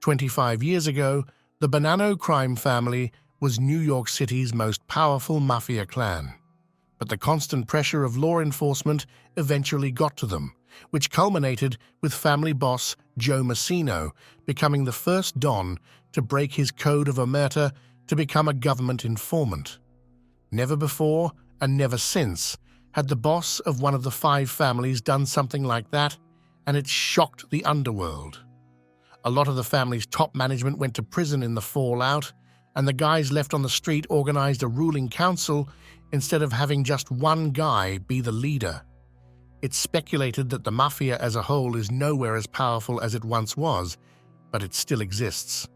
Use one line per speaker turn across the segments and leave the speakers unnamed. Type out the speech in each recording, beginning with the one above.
25 years ago, the Bonanno Crime Family was New York City's most powerful mafia clan. But the constant pressure of law enforcement eventually got to them, which culminated with family boss Joe Massino becoming the first Don to break his code of omerta to become a government informant. Never before, and never since, had the boss of one of the five families done something like that, and it shocked the underworld. A lot of the family's top management went to prison in the fallout, and the guys left on the street organized a ruling council instead of having just one guy be the leader. It's speculated that the Mafia as a whole is nowhere as powerful as it once was, but it still exists.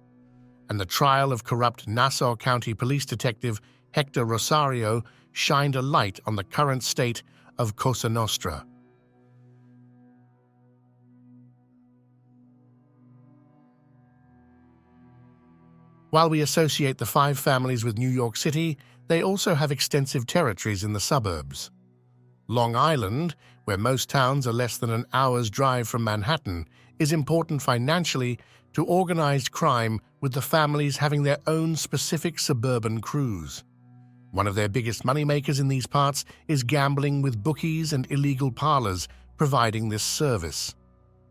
And the trial of corrupt Nassau County Police Detective Hector Rosario shined a light on the current state of Cosa Nostra. While we associate the five families with New York City, they also have extensive territories in the suburbs. Long Island, where most towns are less than an hour's drive from Manhattan, is important financially to organized crime, with the families having their own specific suburban crews. One of their biggest moneymakers in these parts is gambling, with bookies and illegal parlors providing this service.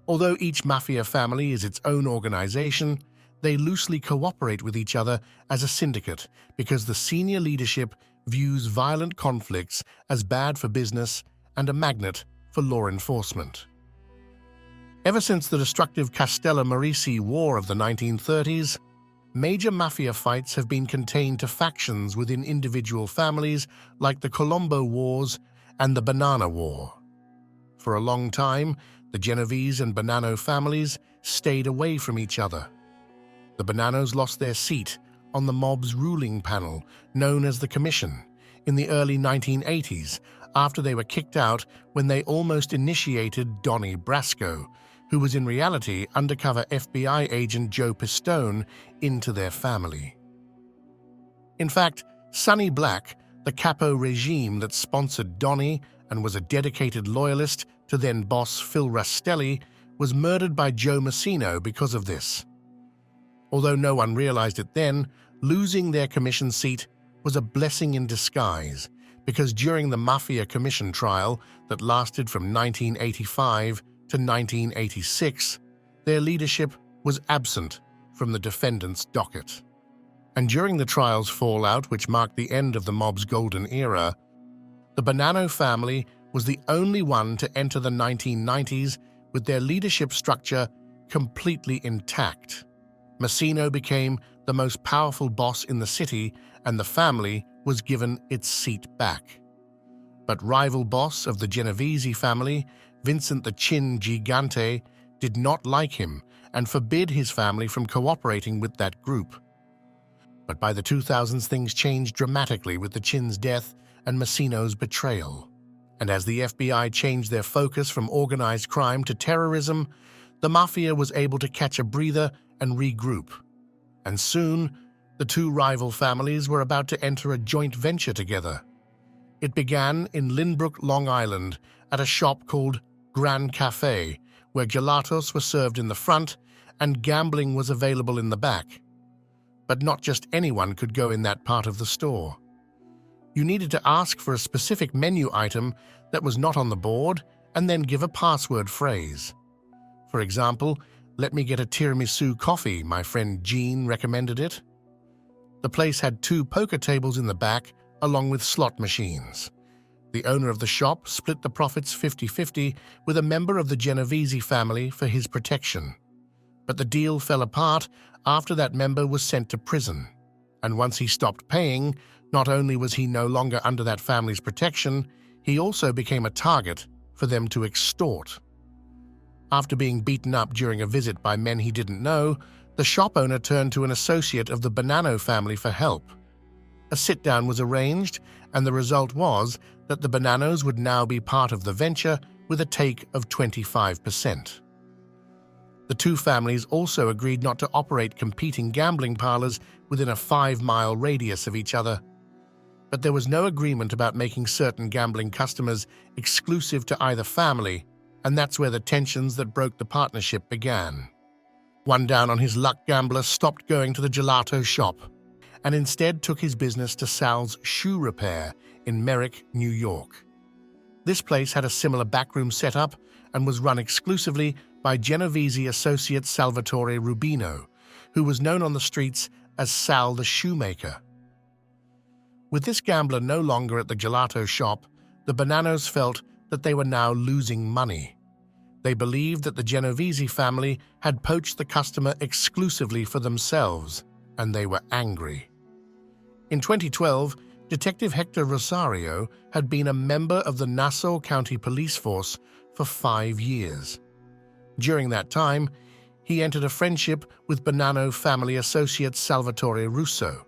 Although each mafia family is its own organization, they loosely cooperate with each other as a syndicate because the senior leadership views violent conflicts as bad for business and a magnet for law enforcement. Ever since the destructive Castellammarese War of the 1930s, major mafia fights have been contained to factions within individual families like the Colombo Wars and the Banana War. For a long time, the Genovese and Bonanno families stayed away from each other. The Bonannos lost their seat on the mob's ruling panel, known as the Commission, in the early 1980s after they were kicked out when they almost initiated Donnie Brasco, who was in reality undercover FBI agent Joe Pistone, into their family. In fact, Sonny Black, the capo regime that sponsored Donnie and was a dedicated loyalist to then-boss Phil Rastelli, was murdered by Joe Massino because of this. Although no one realized it then, losing their commission seat was a blessing in disguise, because during the Mafia Commission trial that lasted from 1985 to 1986, their leadership was absent from the defendant's docket. And during the trial's fallout, which marked the end of the mob's golden era, the Bonanno family was the only one to enter the 1990s with their leadership structure completely intact. Massino became the most powerful boss in the city, and the family was given its seat back. But rival boss of the Genovese family, Vincent the Chin Gigante, did not like him and forbid his family from cooperating with that group. But by the 2000s, things changed dramatically with the Chin's death and Massino's betrayal. And as the FBI changed their focus from organized crime to terrorism, the Mafia was able to catch a breather and regroup. And soon, the two rival families were about to enter a joint venture together. It began in Lynbrook, Long Island, at a shop called Grand Cafe, where gelatos were served in the front and gambling was available in the back. But not just anyone could go in that part of the store. You needed to ask for a specific menu item that was not on the board and then give a password phrase. For example, "Let me get a tiramisu coffee, my friend Jean recommended it." The place had 2 poker tables in the back, along with slot machines. The owner of the shop split the profits 50-50 with a member of the Genovese family for his protection. But the deal fell apart after that member was sent to prison. And once he stopped paying, not only was he no longer under that family's protection, he also became a target for them to extort. After being beaten up during a visit by men he didn't know, the shop owner turned to an associate of the Bonanno family for help. A sit-down was arranged, and the result was that the Bonannos would now be part of the venture with a take of 25%. The two families also agreed not to operate competing gambling parlors within a 5-mile radius of each other. But there was no agreement about making certain gambling customers exclusive to either family, and that's where the tensions that broke the partnership began. One down on his luck, gambler stopped going to the gelato shop and instead took his business to Sal's shoe repair in Merrick, New York. This place had a similar backroom setup and was run exclusively by Genovese associate Salvatore Rubino, who was known on the streets as Sal the Shoemaker. With this gambler no longer at the gelato shop, the Bonannos felt that they were now losing money. They believed that the Genovese family had poached the customer exclusively for themselves, and they were angry. In 2012, Detective Hector Rosario had been a member of the Nassau County Police Force for 5 years. During that time, he entered a friendship with Bonanno family associate Salvatore Russo.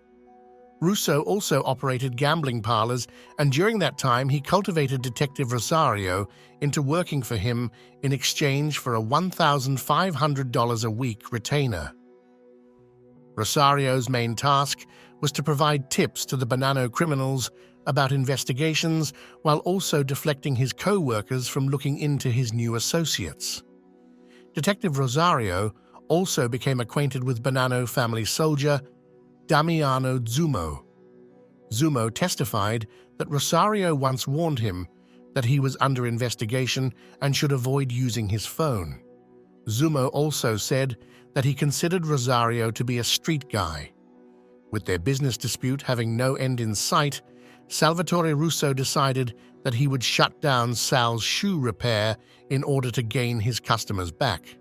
Russo also operated gambling parlors, and during that time he cultivated Detective Rosario into working for him in exchange for a $1,500 a week retainer. Rosario's main task was to provide tips to the Bonanno criminals about investigations while also deflecting his co-workers from looking into his new associates. Detective Rosario also became acquainted with Bonanno family soldier Damiano Zumo. Zumo testified that Rosario once warned him that he was under investigation and should avoid using his phone. Zumo also said that he considered Rosario to be a street guy. With their business dispute having no end in sight, Salvatore Russo decided that he would shut down Sal's shoe repair in order to gain his customers back.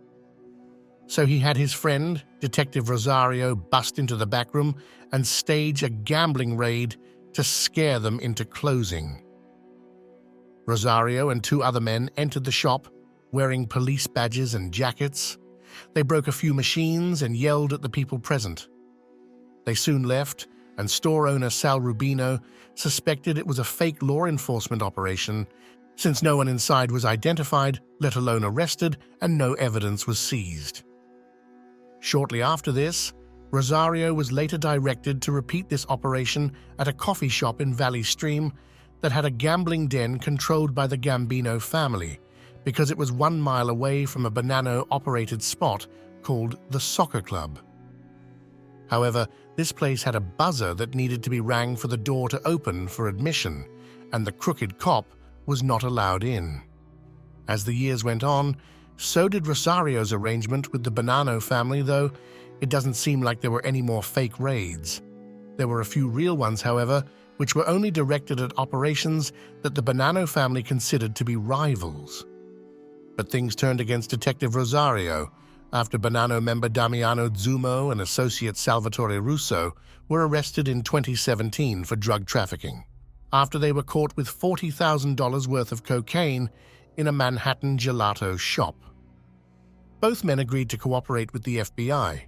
So he had his friend, Detective Rosario, bust into the back room and stage a gambling raid to scare them into closing. Rosario and 2 other men entered the shop, wearing police badges and jackets. They broke a few machines and yelled at the people present. They soon left, and store owner Sal Rubino suspected it was a fake law enforcement operation, since no one inside was identified, let alone arrested, and no evidence was seized. Shortly after this, Rosario was later directed to repeat this operation at a coffee shop in Valley Stream that had a gambling den controlled by the Gambino family, because it was 1 mile away from a Bonanno-operated spot called the Soccer Club. However, this place had a buzzer that needed to be rang for the door to open for admission, and the crooked cop was not allowed in. As the years went on, so did Rosario's arrangement with the Bonanno family, though it doesn't seem like there were any more fake raids. There were a few real ones, however, which were only directed at operations that the Bonanno family considered to be rivals. But things turned against Detective Rosario after Bonanno member Damiano Zumo and associate Salvatore Russo were arrested in 2017 for drug trafficking, after they were caught with $40,000 worth of cocaine in a Manhattan gelato shop. Both men agreed to cooperate with the FBI.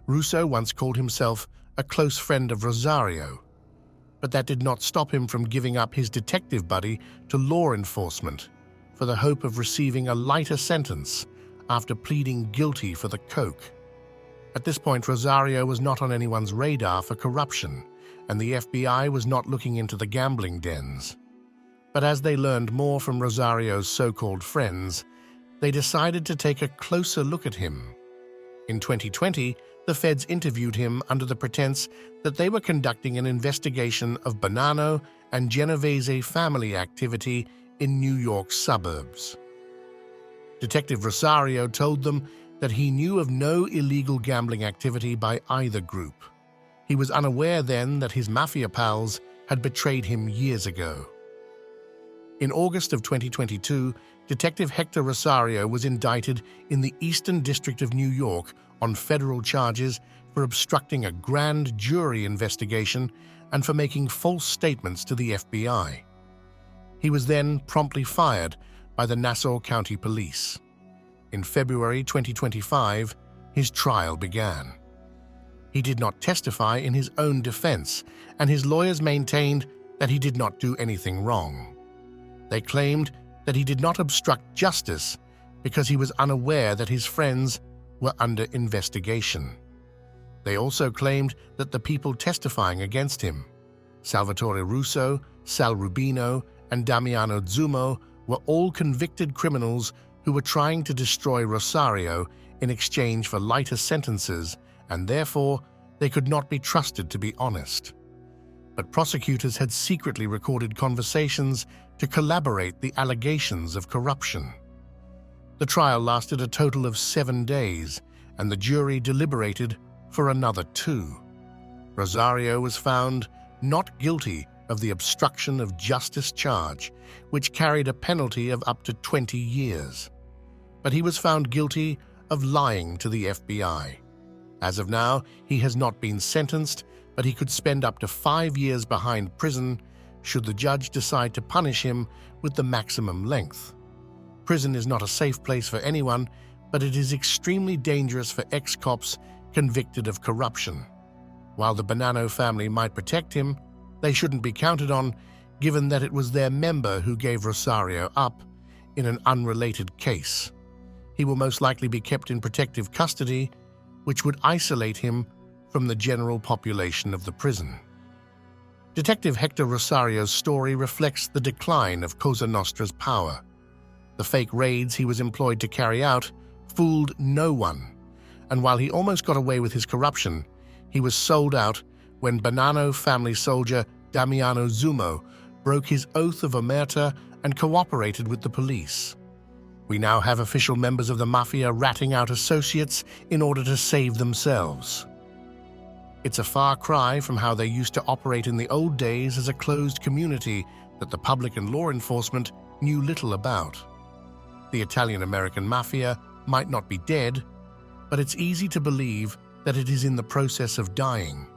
Russo once called himself a close friend of Rosario, but that did not stop him from giving up his detective buddy to law enforcement for the hope of receiving a lighter sentence after pleading guilty for the coke. At this point, Rosario was not on anyone's radar for corruption, and the FBI was not looking into the gambling dens. But as they learned more from Rosario's so-called friends, they decided to take a closer look at him. In 2020, the feds interviewed him under the pretense that they were conducting an investigation of Bonanno and Genovese family activity in New York's suburbs. Detective Rosario told them that he knew of no illegal gambling activity by either group. He was unaware then that his Mafia pals had betrayed him years ago. In August of 2022, Detective Hector Rosario was indicted in the Eastern District of New York on federal charges for obstructing a grand jury investigation and for making false statements to the FBI. He was then promptly fired by the Nassau County Police. In February 2025, his trial began. He did not testify in his own defense, and his lawyers maintained that he did not do anything wrong. They claimed that he did not obstruct justice because he was unaware that his friends were under investigation. They also claimed that the people testifying against him, Salvatore Russo, Sal Rubino, and Damiano Zumo, were all convicted criminals who were trying to destroy Rosario in exchange for lighter sentences, and therefore they could not be trusted to be honest. But prosecutors had secretly recorded conversations to corroborate the allegations of corruption. The trial lasted a total of 7 days, and the jury deliberated for another 2. Rosario was found not guilty of the obstruction of justice charge, which carried a penalty of up to 20 years. But he was found guilty of lying to the FBI. As of now, he has not been sentenced, but he could spend up to 5 years behind prison should the judge decide to punish him with the maximum length. Prison is not a safe place for anyone, but it is extremely dangerous for ex-cops convicted of corruption. While the Bonanno family might protect him, they shouldn't be counted on, given that it was their member who gave Rosario up in an unrelated case. He will most likely be kept in protective custody, which would isolate him from the general population of the prison. Detective Hector Rosario's story reflects the decline of Cosa Nostra's power. The fake raids he was employed to carry out fooled no one, and while he almost got away with his corruption, he was sold out when Bonanno family soldier Damiano Zumo broke his oath of omerta and cooperated with the police. We now have official members of the Mafia ratting out associates in order to save themselves. It's a far cry from how they used to operate in the old days as a closed community that the public and law enforcement knew little about. The Italian-American Mafia might not be dead, but it's easy to believe that it is in the process of dying.